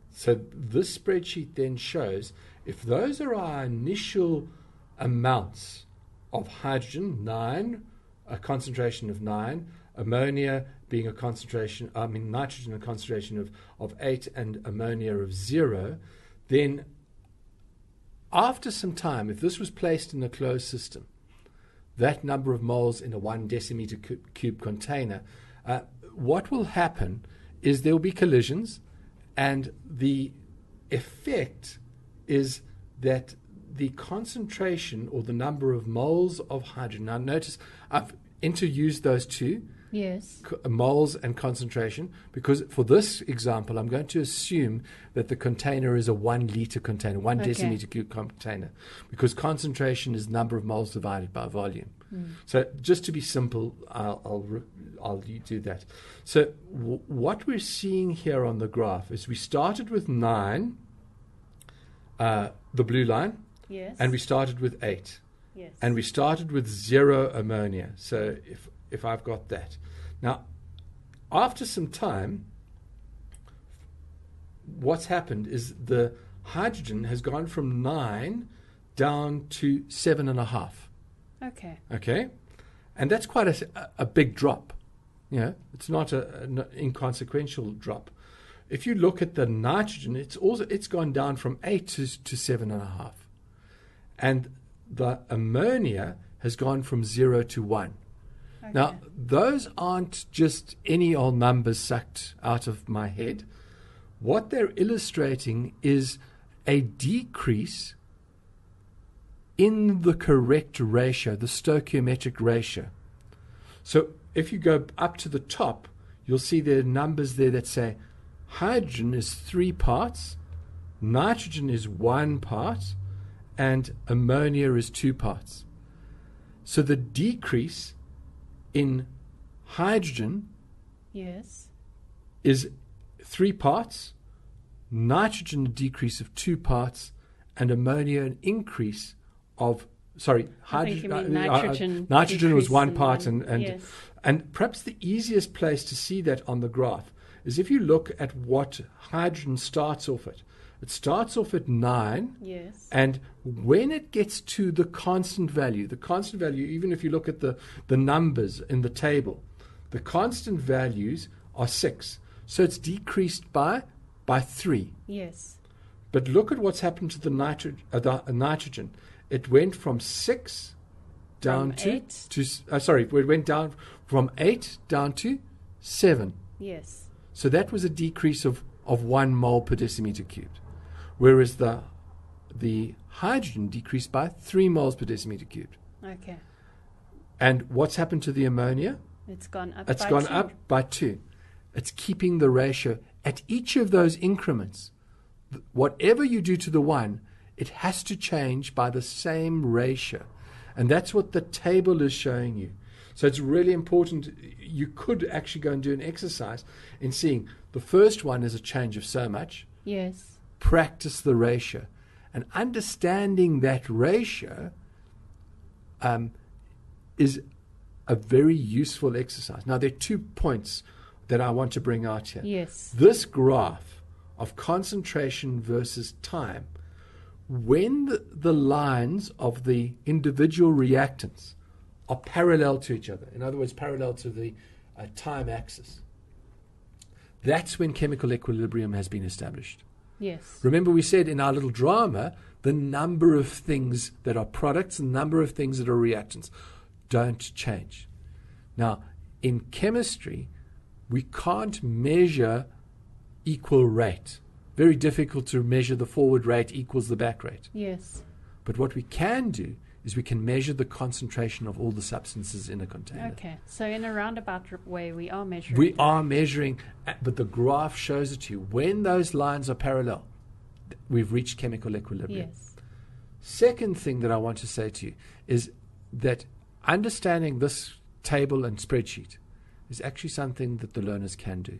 So this spreadsheet then shows if those are our initial amounts of hydrogen, 9, a concentration of 9, ammonia being a concentration, nitrogen a concentration of 8 and ammonia of 0, then after some time, if this was placed in a closed system, that number of moles in a 1 decimeter cube container what will happen is there will be collisions, and the effect is that the concentration or the number of moles of hydrogen. Now, notice I've interused those two. Yes. Moles and concentration, because for this example, I'm going to assume that the container is a 1 liter container, 1 decimeter cube container, because concentration is number of moles divided by volume. So just to be simple, I'll do that. So what we're seeing here on the graph is we started with 9, the blue line, Yes. and we started with 8. Yes. And we started with 0 ammonia. So if I've got that. Now, after some time, what's happened is the hydrogen has gone from 9 down to 7.5. Okay. Okay? And that's quite a big drop. You know, it's not an inconsequential drop. If you look at the nitrogen, it's gone down from 8 to 7.5. And the ammonia has gone from 0 to 1. Okay. Now, those aren't just any old numbers sucked out of my head. What they're illustrating is a decrease in the correct ratio, the stoichiometric ratio. So if you go up to the top, you'll see there are numbers there that say hydrogen is 3 parts, nitrogen is 1 part, and ammonia is 2 parts. So the decrease in hydrogen Yes. is 3 parts, nitrogen a decrease of 2 parts, and ammonia an increase of, sorry, I think you mean nitrogen nitrogen was 1 decrease part, in and yes. and perhaps the easiest place to see that on the graph is if you look at what hydrogen starts off at. It starts off at 9, Yes. and when it gets to the constant value, even if you look at the numbers in the table, the constant values are 6. So it's decreased by 3. Yes. But look at what's happened to the nitrogen. It went from 6 down From 8? it went down from 8 down to 7. Yes. So that was a decrease of 1 mole per decimeter cubed. Whereas the hydrogen decreased by 3 moles per decimeter cubed. Okay. And what's happened to the ammonia? It's gone up. It's by gone 2. up by 2. It's keeping the ratio at each of those increments. Whatever you do to the one, it has to change by the same ratio. And that's what the table is showing you. So it's really important. You could actually go and do an exercise in seeing the first one is a change of so much. Yes. Practice the ratio. And understanding that ratio is a very useful exercise. Now, there are 2 points that I want to bring out here. Yes. This graph of concentration versus time, when the lines of the individual reactants are parallel to each other, in other words, parallel to the time axis, that's when chemical equilibrium has been established. Yes. Remember, we said in our little drama, the number of things that are products and the number of things that are reactants don't change. Now, in chemistry, we can't measure equal rate. Very difficult to measure the forward rate equals the back rate. Yes. But what we can do is we can measure the concentration of all the substances in a container. Okay. So in a roundabout way, we are measuring. We are measuring, but the graph shows it to you. When those lines are parallel, we've reached chemical equilibrium. Yes. Second thing that I want to say to you is that understanding this table and spreadsheet is actually something that the learners can do.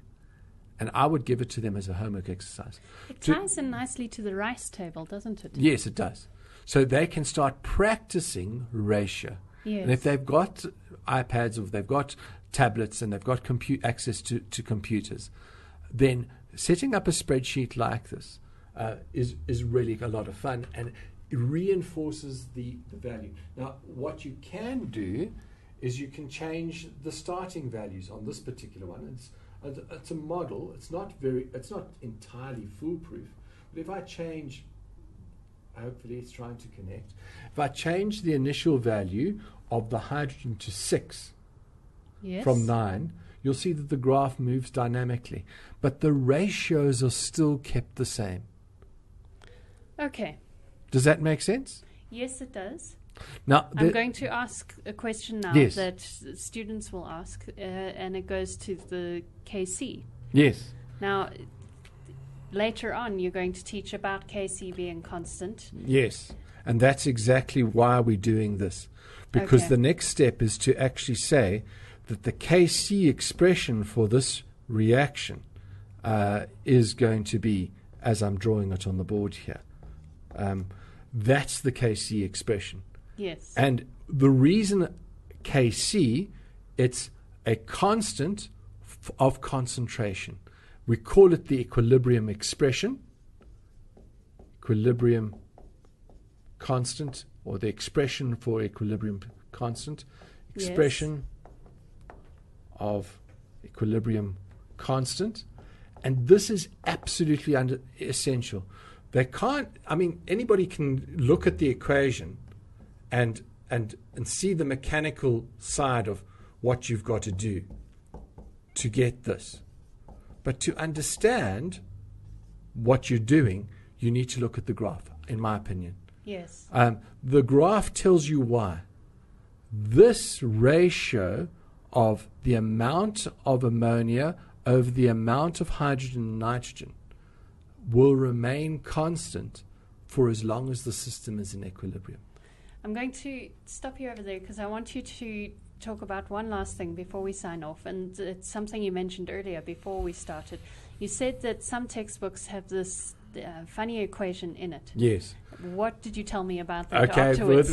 And I would give it to them as a homework exercise. It ties in nicely to the rice table, doesn't it? Yes, it does. So they can start practicing ratio. Yes. And if they've got iPads or if they've got tablets and they've got access to computers, then setting up a spreadsheet like this is really a lot of fun, and it reinforces the value. Now, what you can do is you can change the starting values on this particular one. It's a model. It's not entirely foolproof. But if I change, hopefully it's trying to connect. If I change the initial value of the hydrogen to 6 Yes. from 9, you'll see that the graph moves dynamically, but the ratios are still kept the same. Okay. Does that make sense? Yes, it does. Now, I'm going to ask a question now Yes. that students will ask, and it goes to the KC. yes, Now, later on, you're going to teach about KC being constant. yes, and that's exactly why we're doing this, because Okay. the next step is to actually say that the KC expression for this reaction is going to be, as I'm drawing it on the board here. That's the KC expression. Yes. And the reason KC, it's a constant of concentration. We call it the equilibrium expression, equilibrium constant, or the expression for equilibrium constant, Yes. expression of equilibrium constant. And this is absolutely essential. They can't, I mean, anybody can look at the equation and see the mechanical side of what you've got to do to get this. But to understand what you're doing, you need to look at the graph, in my opinion. Yes. The graph tells you why. This ratio of the amount of ammonia over the amount of hydrogen and nitrogen will remain constant for as long as the system is in equilibrium. I'm going to stop you over there because I want you to talk about one last thing before we sign off, and it's something you mentioned earlier before we started. You said that some textbooks have this funny equation in it. Yes. What did you tell me about that Okay, afterwards?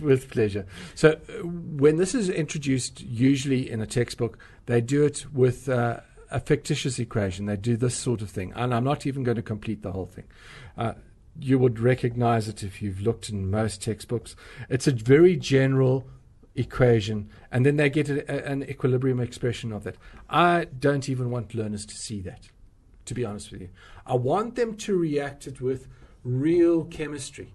with pleasure. So when this is introduced, usually in a textbook, they do it with a fictitious equation. They do this sort of thing. And I'm not even going to complete the whole thing. You would recognize it if you've looked in most textbooks. It's a very general equation, and then they get an equilibrium expression of that. I don't even want learners to see that, to be honest with you. I want them to react it with real chemistry.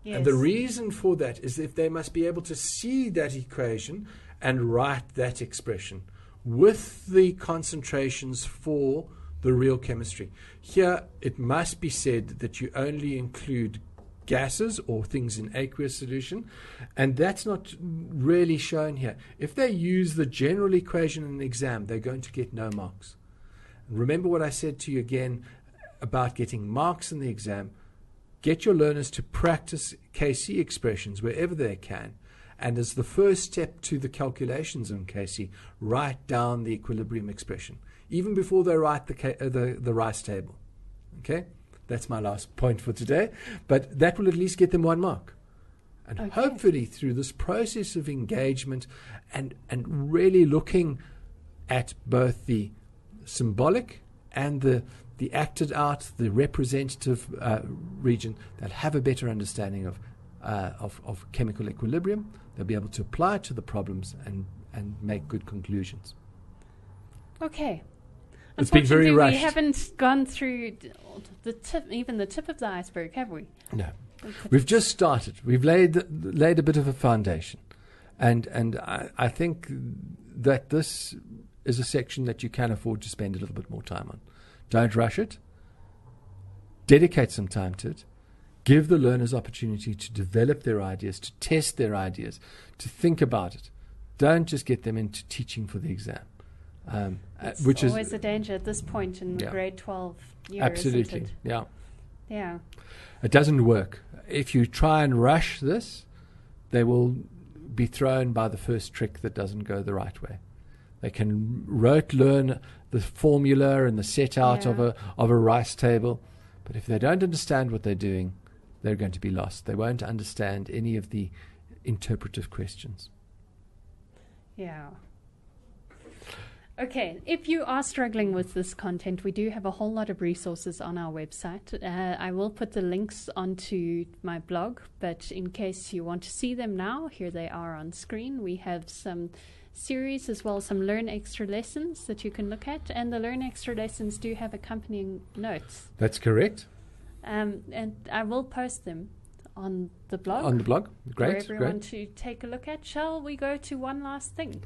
Yes. And the reason for that is if they must be able to see that equation and write that expression with the concentrations for the real chemistry. Here, it must be said that you only include gases or things in aqueous solution, and that's not really shown here. If they use the general equation in an exam, they're going to get no marks. Remember what I said to you again about getting marks in the exam. Get your learners to practice KC expressions wherever they can, and as the first step to the calculations in KC, write down the equilibrium expression, even before they write the rice table. Okay? That's my last point for today, but that will at least get them 1 mark. And Okay. hopefully through this process of engagement and really looking at both the symbolic and the acted out, the representative region, they'll have a better understanding of chemical equilibrium. They'll be able to apply it to the problems and make good conclusions. Okay. It's been very Unfortunately, rushed. We haven't gone through even the tip of the iceberg, have we? No. We've just started. We've laid a bit of a foundation. And I think that this is a section that you can afford to spend a little bit more time on. Don't rush it. Dedicate some time to it. Give the learners opportunity to develop their ideas, to test their ideas, to think about it. Don't just get them into teaching for the exam. It's always a danger at this point in the Yeah. grade 12 year, Absolutely, isn't it? yeah. Yeah. It doesn't work. If you try and rush this, they will be thrown by the first trick that doesn't go the right way. They can rote learn the formula and the set out of Yeah. a rice table, but if they don't understand what they're doing, they're going to be lost. They won't understand any of the interpretive questions. Yeah. Okay, if you are struggling with this content, we do have a whole lot of resources on our website. I will put the links onto my blog, but in case you want to see them now, here they are on screen. We have some series as well as some Learn Extra lessons that you can look at, and the Learn Extra lessons do have accompanying notes. That's correct. And I will post them on the blog. On the blog. Great, for everyone great. to take a look at. Shall we go to one last thing?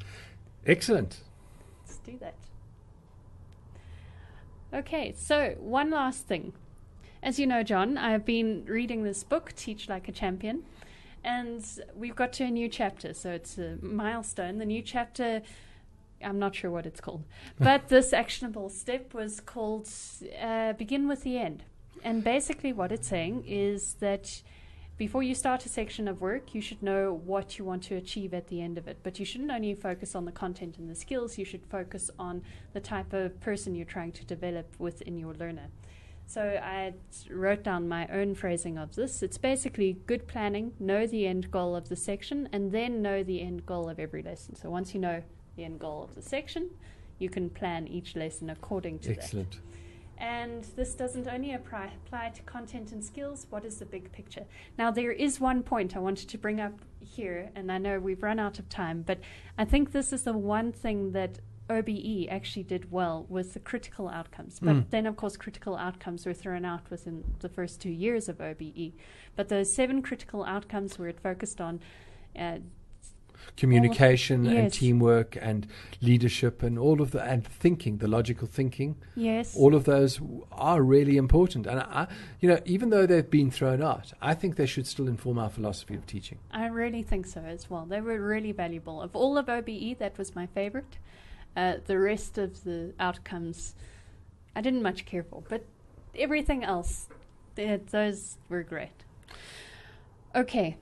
Excellent. Let's do that. Okay, so one last thing. As you know, John, I've been reading this book, Teach Like a Champion, and we've got to a new chapter, so it's a milestone. The new chapter, I'm not sure what it's called, but this actionable step was called Begin with the End. And basically what it's saying is that before you start a section of work, you should know what you want to achieve at the end of it. But you shouldn't only focus on the content and the skills, you should focus on the type of person you're trying to develop within your learner. So I wrote down my own phrasing of this. It's basically good planning, know the end goal of the section, and then know the end goal of every lesson. So once you know the end goal of the section, you can plan each lesson according to Excellent. that. And this doesn't only apply to content and skills. What is the big picture? Now, there is one point I wanted to bring up here, and I know we've run out of time, but I think this is the one thing that OBE actually did well with the critical outcomes. But then, of course, critical outcomes were thrown out within the first 2 years of OBE. But those 7 critical outcomes where it focused on communication and yes. teamwork and leadership and all of the, and thinking, the logical thinking. Yes. All of those are really important. And I, even though they've been thrown out, I think they should still inform our philosophy of teaching. I really think so as well. They were really valuable. Of all of OBE, that was my favorite. The rest of the outcomes, I didn't much care for, but everything else, those were great. Okay.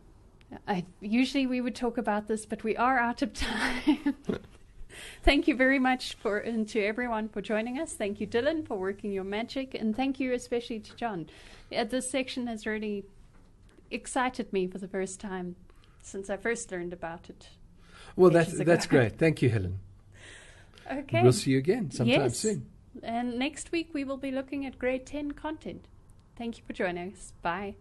Usually we would talk about this, but we are out of time. Thank you very much to everyone for joining us. Thank you, Dylan, for working your magic, and thank you especially to John. This section has really excited me for the first time since I first learned about it. Well, that's great. Thank you, Helen. Okay. We'll see you again sometime soon. And next week we will be looking at grade 10 content. Thank you for joining us. Bye.